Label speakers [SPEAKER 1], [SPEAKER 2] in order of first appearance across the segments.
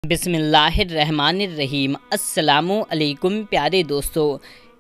[SPEAKER 1] بسم اللہ الرحمن الرحیم۔ السلام علیکم پیارے دوستو،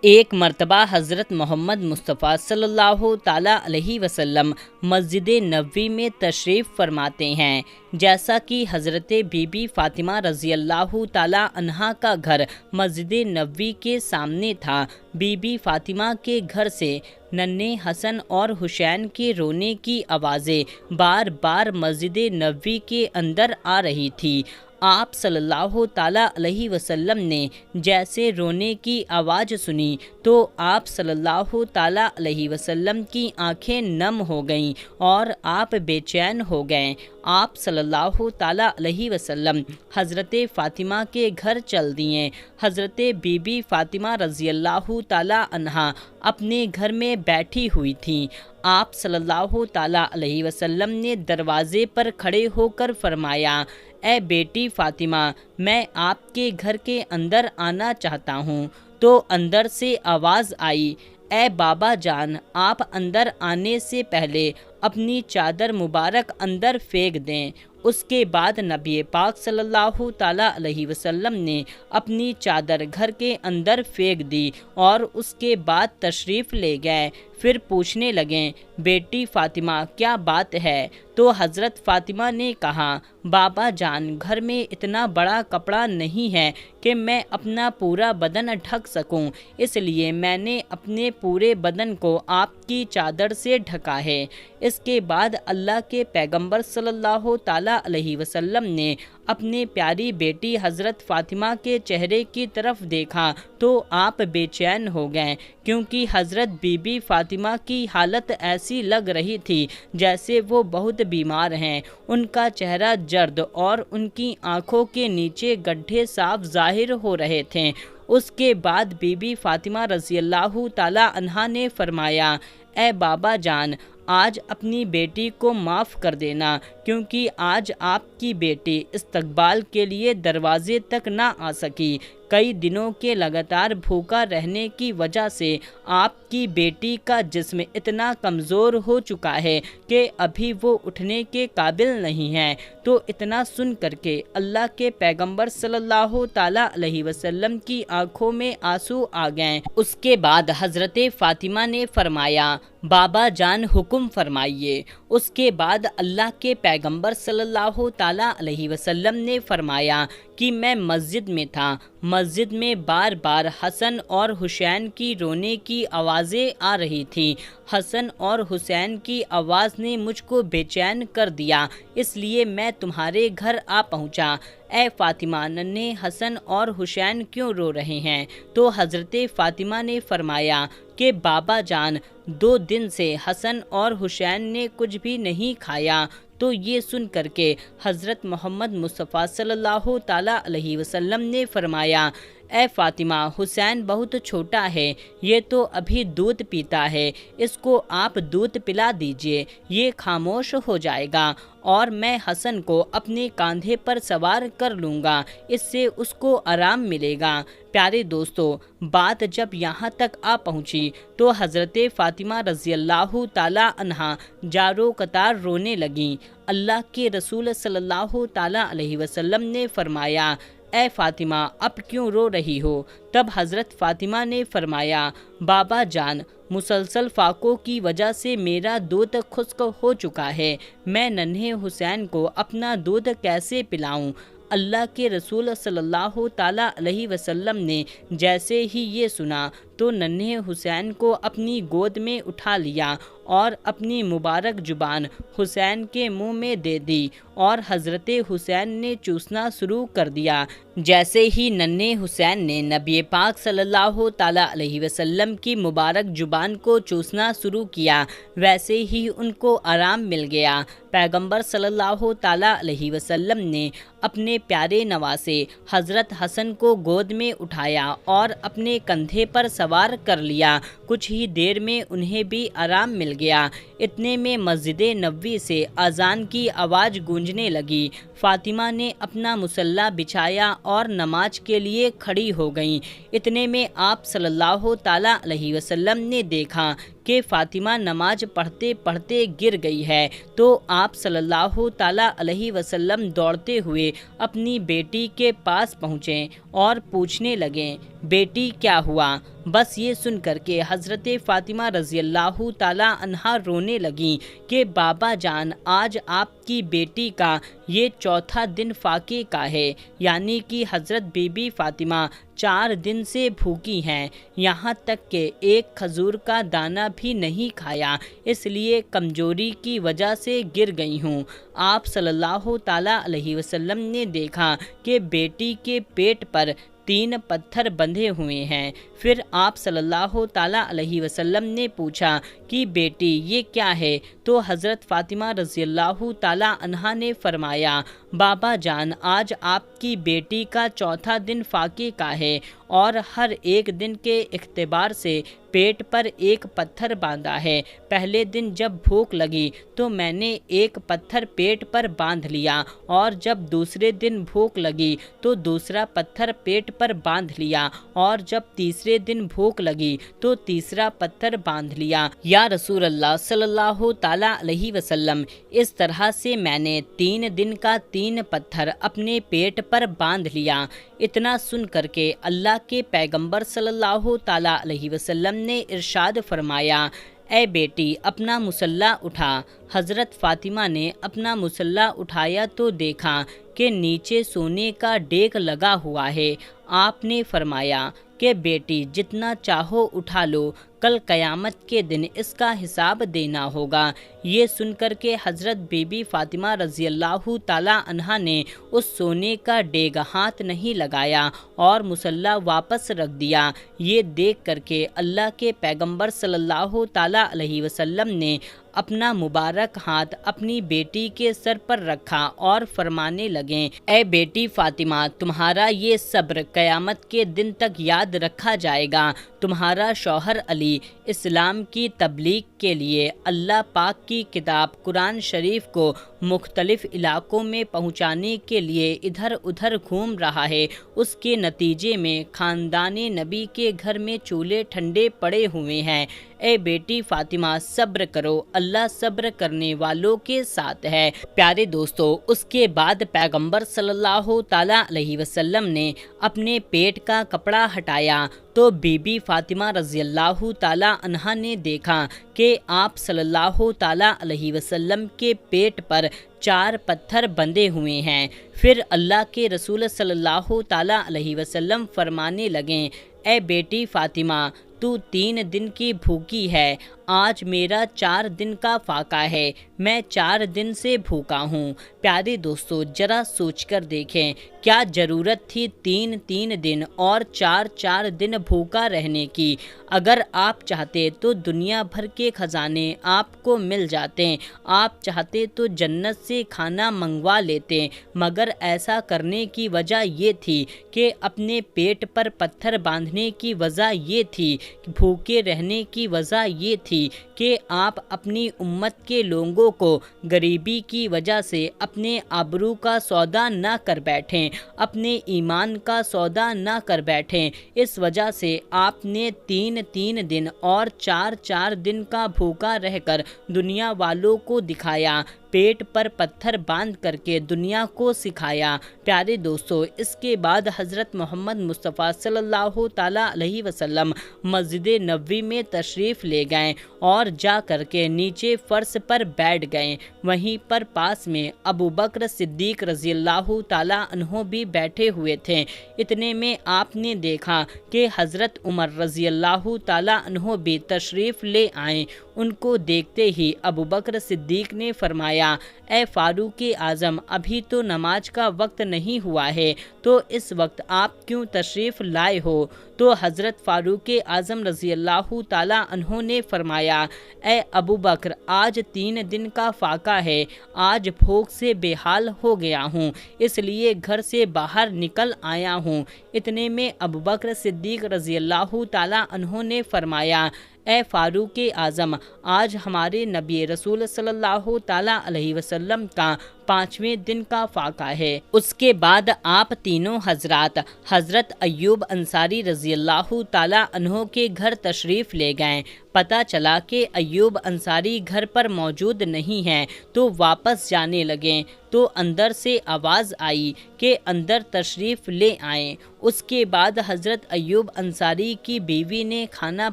[SPEAKER 1] ایک مرتبہ حضرت محمد مصطفیٰ صلی اللہ تعالیٰ علیہ وسلم مسجد نبوی میں تشریف فرماتے ہیں۔ جیسا کہ حضرت بی بی فاطمہ رضی اللہ تعالیٰ عنہا کا گھر مسجد نبوی کے سامنے تھا، بی بی فاطمہ کے گھر سے ننھے حسن اور حسین کے رونے کی آوازیں بار بار مسجد نبوی کے اندر آ رہی تھی۔ آپ صلی اللہ تعالیٰ علیہ وسلم نے جیسے رونے کی آواز سنی تو آپ صلی اللہ تعالیٰ علیہ وسلم کی آنکھیں نم ہو گئیں اور آپ بے چین ہو گئے۔ آپ صلی اللہ تعالیٰ علیہ وسلم حضرت فاطمہ کے گھر چل دیے۔ حضرت بی بی فاطمہ رضی اللہ تعالیٰ عنہا اپنے گھر میں بیٹھی ہوئی تھیں۔ آپ صلی اللہ تعالیٰ علیہ وسلم نے دروازے پر کھڑے ہو کر فرمایا، اے بیٹی فاطمہ، میں آپ کے گھر کے اندر آنا چاہتا ہوں۔ تو اندر سے آواز آئی، اے بابا جان، آپ اندر آنے سے پہلے اپنی چادر مبارک اندر پھینک دیں۔ اس کے بعد نبی پاک صلی اللہ تعالیٰ علیہ وسلم نے اپنی چادر گھر کے اندر پھینک دی اور اس کے بعد تشریف لے گئے۔ پھر پوچھنے لگیں، بیٹی فاطمہ کیا بات ہے؟ تو حضرت فاطمہ نے کہا، بابا جان، گھر میں اتنا بڑا کپڑا نہیں ہے کہ میں اپنا پورا بدن ڈھک سکوں، اس لیے میں نے اپنے پورے بدن کو آپ کی چادر سے ڈھکا ہے۔ اس کے بعد اللہ کے پیغمبر صلی اللہ تعالیٰ علیہ وسلم نے اپنے پیاری بیٹی حضرت فاطمہ کے چہرے کی طرف دیکھا تو آپ بے چین ہو گئے، کیونکہ حضرت بی بی فاطمہ کی حالت ایسی لگ رہی تھی جیسے وہ بہت بیمار ہیں۔ ان کا چہرہ جرد اور ان کی آنکھوں کے نیچے گڈھے صاف ظاہر ہو رہے تھے۔ اس کے بعد بی بی فاطمہ رضی اللہ تعالیٰ عنہا نے فرمایا، اے بابا جان، آج اپنی بیٹی کو معاف کر دینا، کیونکہ آج آپ کی بیٹی استقبال کے لیے دروازے تک نہ آ سکی۔ کئی دنوں کے لگاتار بھوکا رہنے کی وجہ سے آپ کی بیٹی کا جسم اتنا کمزور ہو چکا ہے کہ ابھی وہ اٹھنے کے قابل نہیں ہے۔ تو اتنا سن کر کے اللہ کے پیغمبر صلی اللہ تعالیٰ علیہ وسلم کی آنکھوں میں آنسو آ گئے۔ اس کے بعد حضرت فاطمہ نے فرمایا، بابا جان حکم فرمائیے۔ اس کے بعد اللہ کے پیغمبر صلی اللہ تعالیٰ علیہ وسلم نے فرمایا کہ میں مسجد میں تھا۔ مسجد میں بار بار حسن اور حسین کی رونے کی آوازیں آ رہی تھیں۔ حسن اور حسین کی آواز نے مجھ کو بے چین کر دیا، اس لیے میں تمہارے گھر آ پہنچا۔ اے فاطمہ، ننھے حسن اور حسین کیوں رو رہے ہیں؟ تو حضرت فاطمہ نے فرمایا کہ بابا جان، 2 دن سے حسن اور حسین نے کچھ بھی نہیں کھایا۔ تو یہ سن کر کے حضرت محمد مصطفیٰ صلی اللہ تعالیٰ علیہ وسلم نے فرمایا، اے فاطمہ، حسین بہت چھوٹا ہے، یہ تو ابھی دودھ پیتا ہے، اس کو آپ دودھ پلا دیجئے، یہ خاموش ہو جائے گا اور میں حسن کو اپنے کاندھے پر سوار کر لوں گا، اس سے اس کو آرام ملے گا۔ پیارے دوستو، بات جب یہاں تک آ پہنچی تو حضرت فاطمہ رضی اللہ تعالیٰ عنہا جارو قطار رونے لگیں۔ اللہ کے رسول صلی اللہ تعالیٰ علیہ وسلم نے فرمایا، اے فاطمہ، اب کیوں رو رہی ہو؟ تب حضرت فاطمہ نے فرمایا، بابا جان، مسلسل فاقوں کی وجہ سے میرا دودھ خشک ہو چکا ہے، میں ننھے حسین کو اپنا دودھ کیسے پلاؤں؟ اللہ کے رسول صلی اللہ تعالیٰ علیہ وسلم نے جیسے ہی یہ سنا تو ننھے حسین کو اپنی گود میں اٹھا لیا اور اپنی مبارک زبان حسین کے منہ میں دے دی اور حضرت حسین نے چوسنا شروع کر دیا۔ جیسے ہی ننھے حسین نے نبی پاک صلی اللہ تعالیٰ علیہ وسلم کی مبارک زبان کو چوسنا شروع کیا، ویسے ہی ان کو آرام مل گیا۔ پیغمبر صلی اللہ تعالیٰ علیہ وسلم نے اپنے پیارے نواسے حضرت حسن کو گود میں اٹھایا اور اپنے کندھے پر سوار کر لیا۔ کچھ ہی دیر میں انہیں بھی آرام مل گیا۔ اتنے میں مسجد نبوی سے اذان کی آواز گونجنے لگی۔ فاطمہ نے اپنا مصلی بچھایا اور نماز کے لیے کھڑی ہو گئیں۔ اتنے میں آپ صلی اللہ تعالیٰ علیہ وسلم نے دیکھا کہ فاطمہ نماز پڑھتے پڑھتے گر گئی ہے، تو آپ صلی اللہ تعالیٰ علیہ وسلم دوڑتے ہوئے اپنی بیٹی کے پاس پہنچے اور پوچھنے لگے، بیٹی کیا ہوا؟ بس یہ سن کر کے حضرت فاطمہ رضی اللہ تعالیٰ عنہا رونے لگیں کہ بابا جان، آج آپ کی بیٹی کا یہ چوتھا دن فاقے کا ہے، یعنی کہ حضرت بی بی فاطمہ 4 دن سے بھوکی ہیں، یہاں تک کہ ایک کھجور کا دانہ بھی نہیں کھایا، اس لیے کمزوری کی وجہ سے گر گئی ہوں۔ آپ صلی اللہ تعالیٰ علیہ وسلم نے دیکھا کہ بیٹی کے پیٹ پر 3 پتھر بندھے ہوئے ہیں۔ پھر آپ صلی اللہ تعالیٰ علیہ وسلم نے پوچھا کہ بیٹی یہ کیا ہے؟ تو حضرت فاطمہ رضی اللہ تعالیٰ عنہا نے فرمایا، بابا جان، آج آپ کی بیٹی کا چوتھا دن فاقے کا ہے اور ہر ایک دن کے اعتبار سے پیٹ پر ایک پتھر باندھا ہے۔ پہلے دن جب بھوک لگی تو میں نے ایک پتھر پیٹ پر باندھ لیا، اور جب دوسرے دن بھوک لگی تو دوسرا پتھر پیٹ پر باندھ لیا، اور جب تیسرے دن بھوک لگی تو تیسرا پتھر باندھ لیا، یا رسول اللہ صلی اللہ تعالیٰ علیہ وسلم، اس طرح سے میں نے 3 دن کا 3 پتھر اپنے پیٹ پر باندھ لیا۔ اتنا سن کر کے اللہ کے پیغمبر صلی اللہ تعالیٰ علیہ وسلم نے ارشاد فرمایا، اے بیٹی اپنا مصلی اٹھا۔ حضرت فاطمہ نے اپنا مصلی اٹھایا تو دیکھا کہ نیچے سونے کا ڈیگ لگا ہوا ہے۔ آپ نے فرمایا کہ بیٹی جتنا چاہو اٹھا لو، کل قیامت کے دن اس کا حساب دینا ہوگا۔ یہ سن کر کے حضرت بی بی فاطمہ رضی اللہ تعالیٰ عنہا نے اس سونے کا ڈیگ ہاتھ نہیں لگایا اور مصلی واپس رکھ دیا۔ یہ دیکھ کر کے اللہ کے پیغمبر صلی اللہ تعالیٰ علیہ وسلم نے اپنا مبارک ہاتھ اپنی بیٹی کے سر پر رکھا اور فرمانے لگے، اے بیٹی فاطمہ، تمہارا یہ صبر قیامت کے دن تک یاد رکھا جائے گا۔ تمہارا شوہر علی اسلام کی تبلیغ کے لیے اللہ پاک کی کتاب قرآن شریف کو مختلف علاقوں میں پہنچانے کے لیے ادھر ادھر گھوم رہا ہے۔ اس کے نتیجے میں خاندان نبی کے گھر میں چولہے ٹھنڈے پڑے ہوئے ہیں۔ اے بیٹی فاطمہ، صبر کرو، اللہ صبر کرنے والوں کے ساتھ ہے۔ پیارے دوستو، اس کے بعد پیغمبر صلی اللہ تعالیٰ علیہ وسلم نے اپنے پیٹ کا کپڑا ہٹایا تو بی بی فاطمہ رضی اللہ تعالیٰ عنہا نے دیکھا کہ آپ صلی اللہ تعالیٰ علیہ وسلم کے پیٹ پر 4 پتھر بندھے ہوئے ہیں۔ پھر اللہ کے رسول صلی اللہ تعالیٰ علیہ وسلم فرمانے لگیں، اے بیٹی فاطمہ، تو 3 دن کی بھوکی ہے، آج میرا 4 دن کا فاقہ ہے، میں 4 دن سے بھوکا ہوں۔ پیارے دوستو، ذرا سوچ کر دیکھیں، کیا ضرورت تھی 3 دن اور 4 دن بھوکا رہنے کی؟ اگر آپ چاہتے تو دنیا بھر کے خزانے آپ کو مل جاتے، آپ چاہتے تو جنت سے کھانا منگوا لیتے، مگر ایسا کرنے کی وجہ یہ تھی کہ اپنے پیٹ پر پتھر باندھنے کی وجہ یہ تھی، بھوکے رہنے کی وجہ یہ تھی کہ آپ اپنی امت کے لوگوں کو غریبی کی وجہ سے اپنے آبرو کا سودا نہ کر بیٹھیں، اپنے ایمان کا سودا نہ کر بیٹھیں۔ اس وجہ سے آپ نے 3 دن اور 4 دن کا بھوکا رہ کر دنیا والوں کو دکھایا، پیٹ پر پتھر باندھ کر کے دنیا کو سکھایا۔ پیارے دوستو، اس کے بعد حضرت محمد مصطفیٰ صلی اللہ تعالیٰ علیہ وسلم مسجد نبوی میں تشریف لے گئے اور جا کر کے نیچے فرش پر بیٹھ گئے۔ وہیں پر پاس میں ابو بکر صدیق رضی اللہ تعالیٰ عنہ بھی بیٹھے ہوئے تھے۔ اتنے میں آپ نے دیکھا کہ حضرت عمر رضی اللہ تعالیٰ عنہ بھی تشریف لے آئے۔ ان کو دیکھتے ہی ابو بکر صدیق نے فرمایا، اے فاروق اعظم، ابھی تو نماز کا وقت نہیں ہوا ہے، تو اس وقت آپ کیوں تشریف لائے ہو؟ تو حضرت فاروق اعظم رضی اللہ تعالیٰ عنہ نے فرمایا، اے ابو بکر، آج 3 دن کا فاقہ ہے، آج بھوک سے بے حال ہو گیا ہوں، اس لیے گھر سے باہر نکل آیا ہوں۔ اتنے میں ابو بکر صدیق رضی اللہ تعالیٰ عنہ نے فرمایا، اے فاروق اعظم، آج ہمارے نبی رسول صلی اللہ تعالیٰ علیہ وسلم کا 5ویں دن کا فاقہ ہے۔ اس کے بعد آپ تینوں حضرات حضرت ایوب انصاری رضی اللہ تعالیٰ عنہ کے گھر تشریف لے گئے۔ پتہ چلا کہ ایوب انصاری گھر پر موجود نہیں ہیں تو واپس جانے لگیں تو اندر سے آواز آئی کہ اندر تشریف لے آئیں۔ اس کے بعد حضرت ایوب انصاری کی بیوی نے کھانا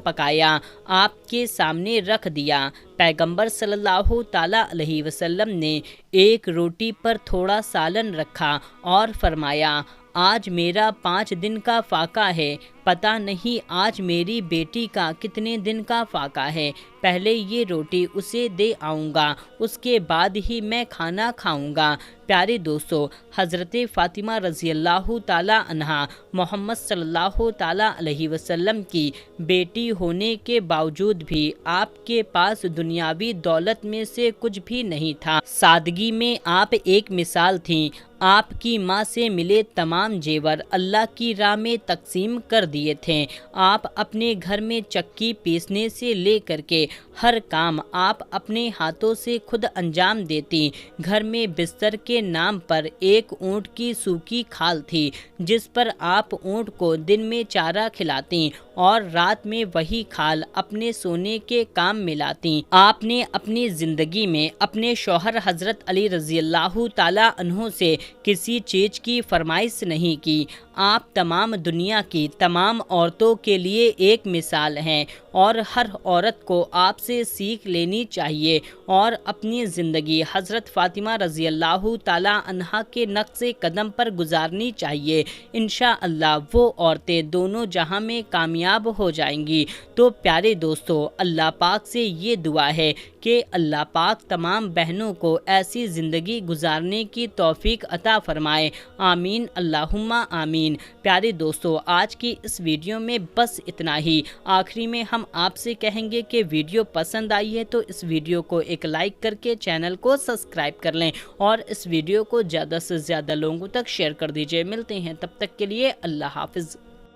[SPEAKER 1] پکایا، آپ کے سامنے رکھ دیا۔ پیغمبر صلی اللہ تعالیٰ علیہ وسلم نے ایک روٹی پر تھوڑا سالن رکھا اور فرمایا، آج میرا 5 دن کا فاقہ ہے، پتہ نہیں آج میری بیٹی کا کتنے دن کا فاقہ ہے، پہلے یہ روٹی اسے دے آؤں گا، اس کے بعد ہی میں کھانا کھاؤں گا۔ پیارے دوستو، حضرت فاطمہ رضی اللہ تعالیٰ عنہا محمد صلی اللہ تعالیٰ علیہ وسلم کی بیٹی ہونے کے باوجود بھی آپ کے پاس دنیاوی دولت میں سے کچھ بھی نہیں تھا۔ سادگی میں آپ ایک مثال تھیں۔ آپ کی ماں سے ملے تمام زیور اللہ کی راہ میں تقسیم کر دیے تھے۔ آپ اپنے گھر میں چکی پیسنے سے لے کر کے ہر کام آپ اپنے ہاتھوں سے خود انجام دیتی۔ گھر میں بستر کے نام پر ایک اونٹ کی سوکھی کھال تھی جس پر آپ اونٹ کو دن میں چارہ کھلاتی اور رات میں وہی کھال اپنے سونے کے کام میں لاتی۔ آپ نے اپنی زندگی میں اپنے شوہر حضرت علی رضی اللہ تعالیٰ عنہ سے کسی چیز کی فرمائش نہیں کی۔ آپ تمام دنیا کی تمام عورتوں کے لیے ایک مثال ہیں اور ہر عورت کو آپ سے سیکھ لینی چاہیے اور اپنی زندگی حضرت فاطمہ رضی اللہ تعالیٰ عنہا کے نقش قدم پر گزارنی چاہیے۔ انشاءاللہ وہ عورتیں دونوں جہاں میں کامیاب ہو جائیں گی۔ تو پیارے دوستو، اللہ پاک سے یہ دعا ہے کہ اللہ پاک تمام بہنوں کو ایسی زندگی گزارنے کی توفیق عطا فرمائے۔ آمین اللہم آمین۔ پیارے دوستو، آج کی اس ویڈیو میں بس اتنا ہی۔ آخری میں ہم آپ سے کہیں گے کہ ویڈیو پسند آئی ہے تو اس ویڈیو کو ایک لائک کر کے چینل کو سبسکرائب کر لیں اور اس ویڈیو کو زیادہ سے زیادہ لوگوں تک شیئر کر دیجیے۔ ملتے ہیں تب تک کے لیے اللہ حافظ۔